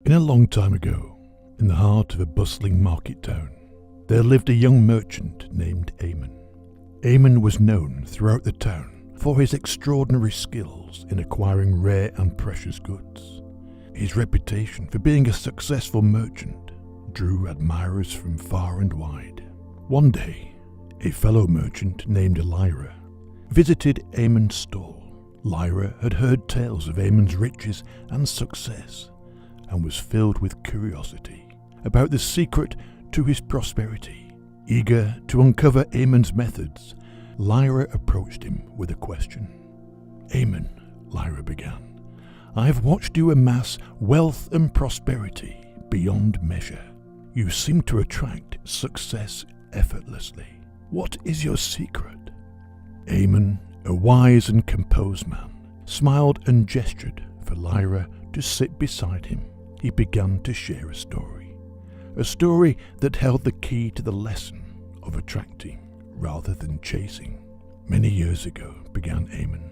In a long time ago, in the heart of a bustling market town, there lived a young merchant named Eamon. Eamon was known throughout the town for his extraordinary skills in acquiring rare and precious goods. His reputation for being a successful merchant drew admirers from far and wide. One day, a fellow merchant named Lyra visited Eamon's stall. Lyra had heard tales of Eamon's riches and success and was filled with curiosity about the secret to his prosperity. Eager to uncover Eamon's methods, Lyra approached him with a question. "Eamon," Lyra began, "I have watched you amass wealth and prosperity beyond measure. You seem to attract success effortlessly. What is your secret?" Eamon, a wise and composed man, smiled and gestured for Lyra to sit beside him. He began to share a story that held the key to the lesson of attracting rather than chasing. "Many years ago," began Eamon,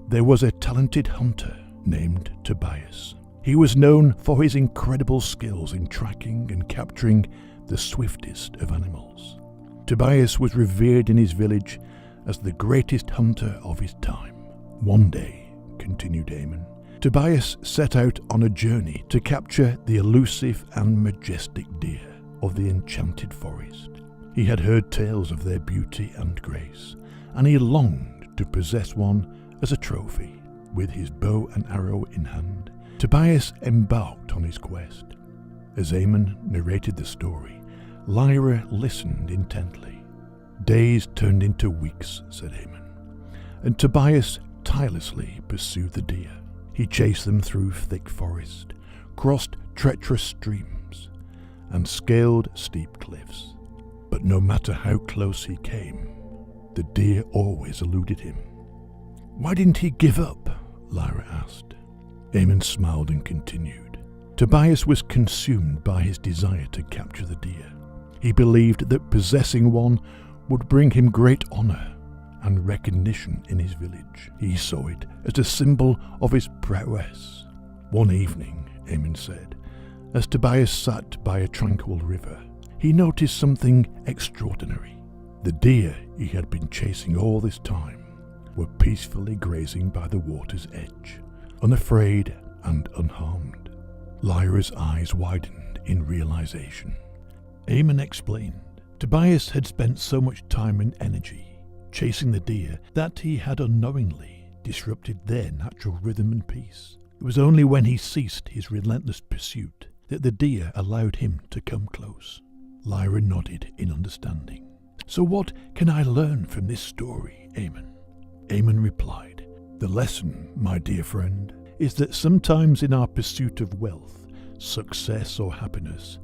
"there was a talented hunter named Tobias. He was known for his incredible skills in tracking and capturing the swiftest of animals. Tobias was revered in his village as the greatest hunter of his time. One day," continued Eamon, "Tobias set out on a journey to capture the elusive and majestic deer of the enchanted forest. He had heard tales of their beauty and grace, and he longed to possess one as a trophy. With his bow and arrow in hand, Tobias embarked on his quest." As Eamon narrated the story, Lyra listened intently. "Days turned into weeks," said Eamon, "and Tobias tirelessly pursued the deer. He chased them through thick forest, crossed treacherous streams, and scaled steep cliffs. But no matter how close he came, the deer always eluded him." "Why didn't he give up?" Lyra asked. Eamon smiled and continued. "Tobias was consumed by his desire to capture the deer. He believed that possessing one would bring him great honor and recognition in his village. He saw it as a symbol of his prowess. One evening," Eamon said, "as Tobias sat by a tranquil river, he noticed something extraordinary. The deer he had been chasing all this time were peacefully grazing by the water's edge, unafraid and unharmed." Lyra's eyes widened in realization. Eamon explained. Tobias had spent so much time and energy chasing the deer that he had unknowingly disrupted their natural rhythm and peace. It was only when he ceased his relentless pursuit that the deer allowed him to come close. Lyra nodded in understanding. "So what can I learn from this story, Eamon?" Eamon replied, "The lesson, my dear friend, is that sometimes in our pursuit of wealth, success or happiness,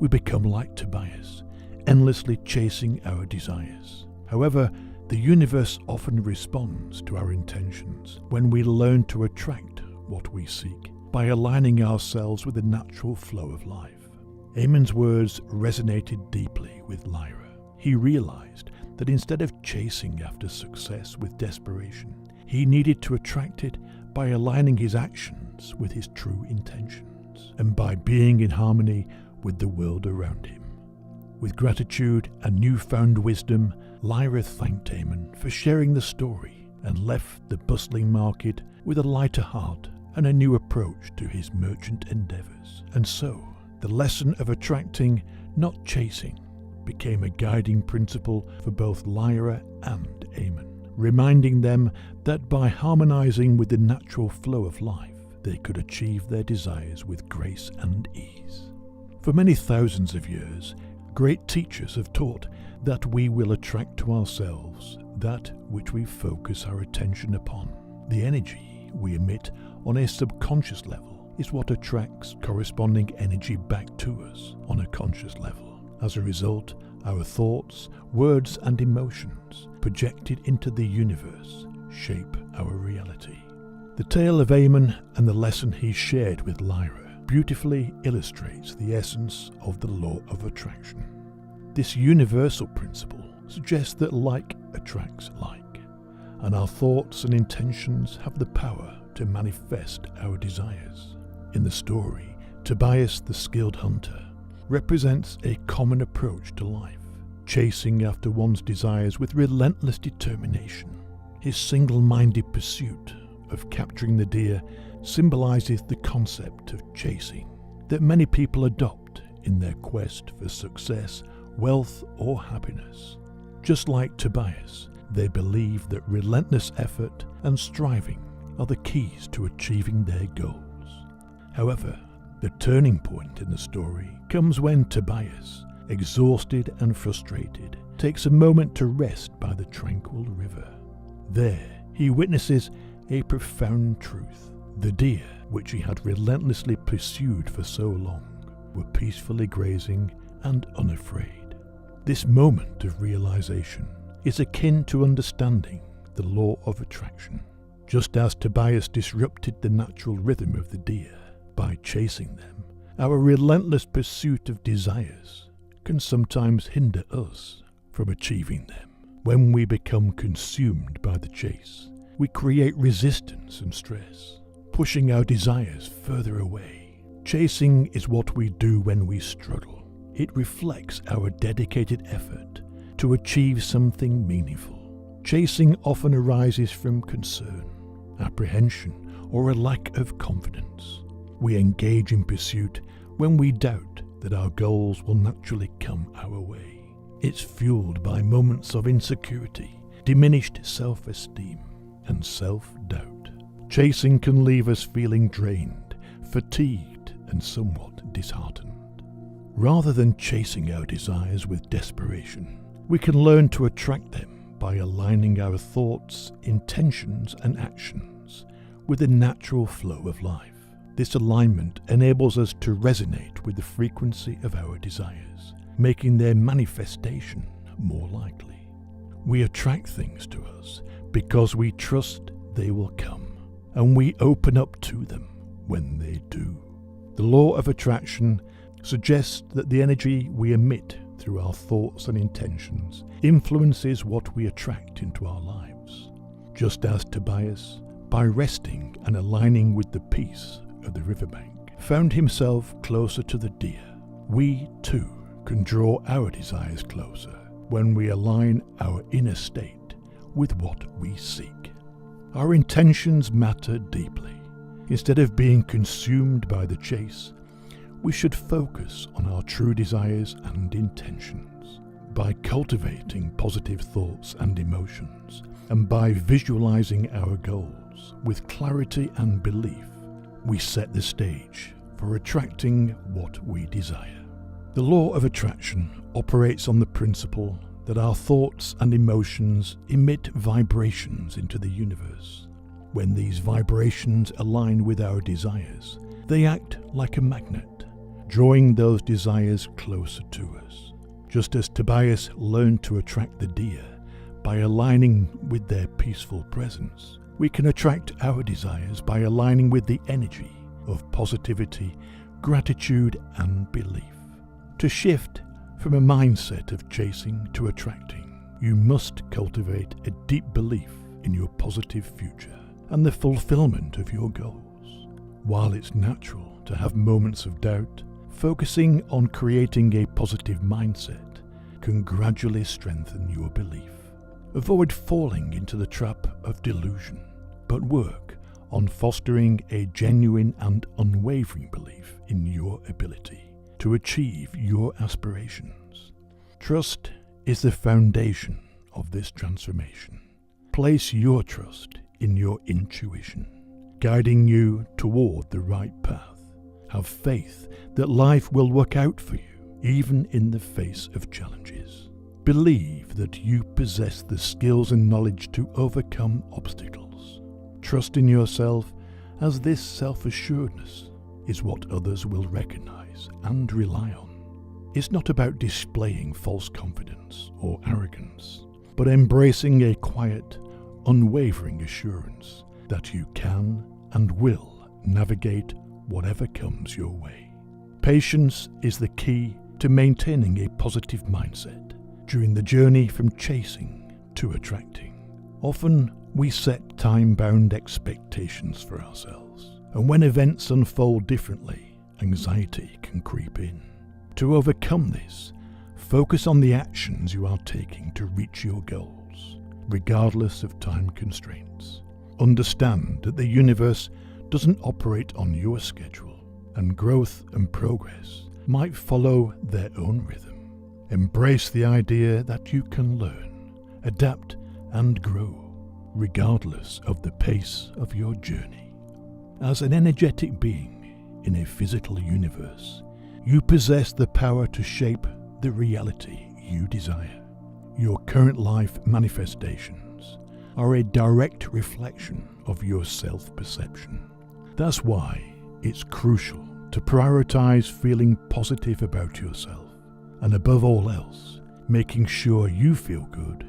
we become like Tobias, endlessly chasing our desires. However, the universe often responds to our intentions when we learn to attract what we seek by aligning ourselves with the natural flow of life." Eamon's words resonated deeply with Lyra. He realized that instead of chasing after success with desperation, he needed to attract it by aligning his actions with his true intentions and by being in harmony with the world around him. With gratitude and newfound wisdom, Lyra thanked Eamon for sharing the story and left the bustling market with a lighter heart and a new approach to his merchant endeavors. And so, the lesson of attracting, not chasing, became a guiding principle for both Lyra and Eamon, reminding them that by harmonizing with the natural flow of life, they could achieve their desires with grace and ease. For many thousands of years, great teachers have taught that we will attract to ourselves that which we focus our attention upon. The energy we emit on a subconscious level is what attracts corresponding energy back to us on a conscious level. As a result, our thoughts, words and emotions projected into the universe shape our reality. The tale of Eamon and the lesson he shared with Lyra beautifully illustrates the essence of the law of attraction. This universal principle suggests that like attracts like, and our thoughts and intentions have the power to manifest our desires. In the story, Tobias, the skilled hunter, represents a common approach to life, chasing after one's desires with relentless determination. His single-minded pursuit of capturing the deer symbolizes the concept of chasing that many people adopt in their quest for success, wealth, or happiness. Just like Tobias, they believe that relentless effort and striving are the keys to achieving their goals. However, the turning point in the story comes when Tobias, exhausted and frustrated, takes a moment to rest by the tranquil river. There, he witnesses a profound truth. The deer, which he had relentlessly pursued for so long, were peacefully grazing and unafraid. This moment of realization is akin to understanding the law of attraction. Just as Tobias disrupted the natural rhythm of the deer by chasing them, our relentless pursuit of desires can sometimes hinder us from achieving them. When we become consumed by the chase, we create resistance and stress, pushing our desires further away. Chasing is what we do when we struggle. It reflects our dedicated effort to achieve something meaningful. Chasing often arises from concern, apprehension, or a lack of confidence. We engage in pursuit when we doubt that our goals will naturally come our way. It's fueled by moments of insecurity, diminished self-esteem, and self-doubt. Chasing can leave us feeling drained, fatigued, and somewhat disheartened. Rather than chasing our desires with desperation, we can learn to attract them by aligning our thoughts, intentions, and actions with the natural flow of life. This alignment enables us to resonate with the frequency of our desires, making their manifestation more likely. We attract things to us because we trust they will come, and we open up to them when they do. The law of attraction suggests that the energy we emit through our thoughts and intentions influences what we attract into our lives. Just as Tobias, by resting and aligning with the peace of the riverbank, found himself closer to the deer, we too can draw our desires closer when we align our inner state with what we seek. Our intentions matter deeply. Instead of being consumed by the chase, we should focus on our true desires and intentions. By cultivating positive thoughts and emotions, and by visualizing our goals with clarity and belief, we set the stage for attracting what we desire. The law of attraction operates on the principle that our thoughts and emotions emit vibrations into the universe. When these vibrations align with our desires, they act like a magnet, drawing those desires closer to us. Just as Tobias learned to attract the deer by aligning with their peaceful presence, we can attract our desires by aligning with the energy of positivity, gratitude, and belief. To shift from a mindset of chasing to attracting, you must cultivate a deep belief in your positive future and the fulfillment of your goals. While it's natural to have moments of doubt, focusing on creating a positive mindset can gradually strengthen your belief. Avoid falling into the trap of delusion, but work on fostering a genuine and unwavering belief in your ability to achieve your aspirations. Trust is the foundation of this transformation. Place your trust in your intuition, guiding you toward the right path. Have faith that life will work out for you, even in the face of challenges. Believe that you possess the skills and knowledge to overcome obstacles. Trust in yourself, as this self-assuredness is what others will recognize and rely on. It's not about displaying false confidence or arrogance, but embracing a quiet, unwavering assurance that you can and will navigate whatever comes your way. Patience is the key to maintaining a positive mindset during the journey from chasing to attracting. Often we set time-bound expectations for ourselves, and when events unfold differently anxiety can creep in. To overcome this, focus on the actions you are taking to reach your goals, regardless of time constraints. Understand that the universe doesn't operate on your schedule, and growth and progress might follow their own rhythm. Embrace the idea that you can learn, adapt, and grow, regardless of the pace of your journey. As an energetic being in a physical universe, you possess the power to shape the reality you desire. Your current life manifestations are a direct reflection of your self-perception. That's why it's crucial to prioritize feeling positive about yourself, and above all else, making sure you feel good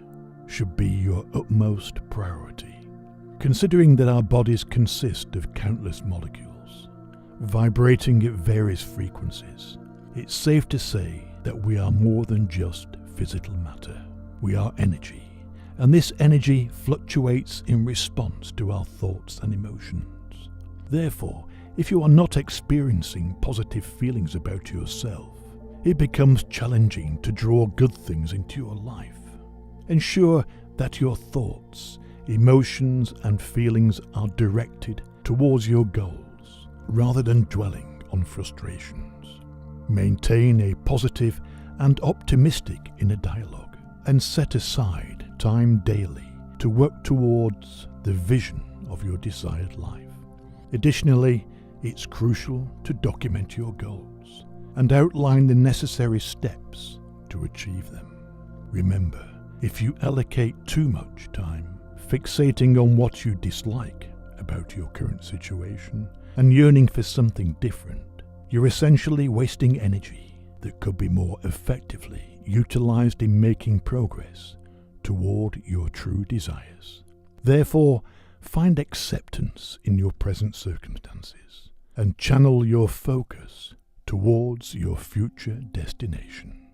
should be your utmost priority. Considering that our bodies consist of countless molecules, vibrating at various frequencies, it's safe to say that we are more than just physical matter. We are energy, and this energy fluctuates in response to our thoughts and emotions. Therefore, if you are not experiencing positive feelings about yourself, it becomes challenging to draw good things into your life. Ensure that your thoughts, emotions, and feelings are directed towards your goals, rather than dwelling on frustrations. Maintain a positive and optimistic inner dialogue, and set aside time daily to work towards the vision of your desired life. Additionally, it's crucial to document your goals and outline the necessary steps to achieve them. Remember, if you allocate too much time fixating on what you dislike about your current situation and yearning for something different, you're essentially wasting energy that could be more effectively utilized in making progress toward your true desires. Therefore, find acceptance in your present circumstances and channel your focus towards your future destination.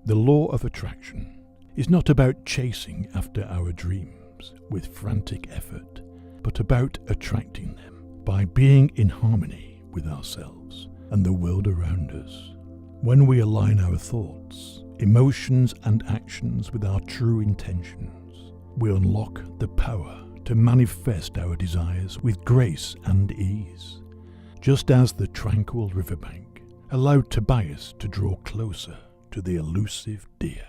The law of attraction is not about chasing after our dreams with frantic effort, but about attracting them by being in harmony with ourselves and the world around us. When we align our thoughts, emotions, and actions with our true intentions, we unlock the power to manifest our desires with grace and ease, just as the tranquil riverbank allowed Tobias to draw closer to the elusive deer.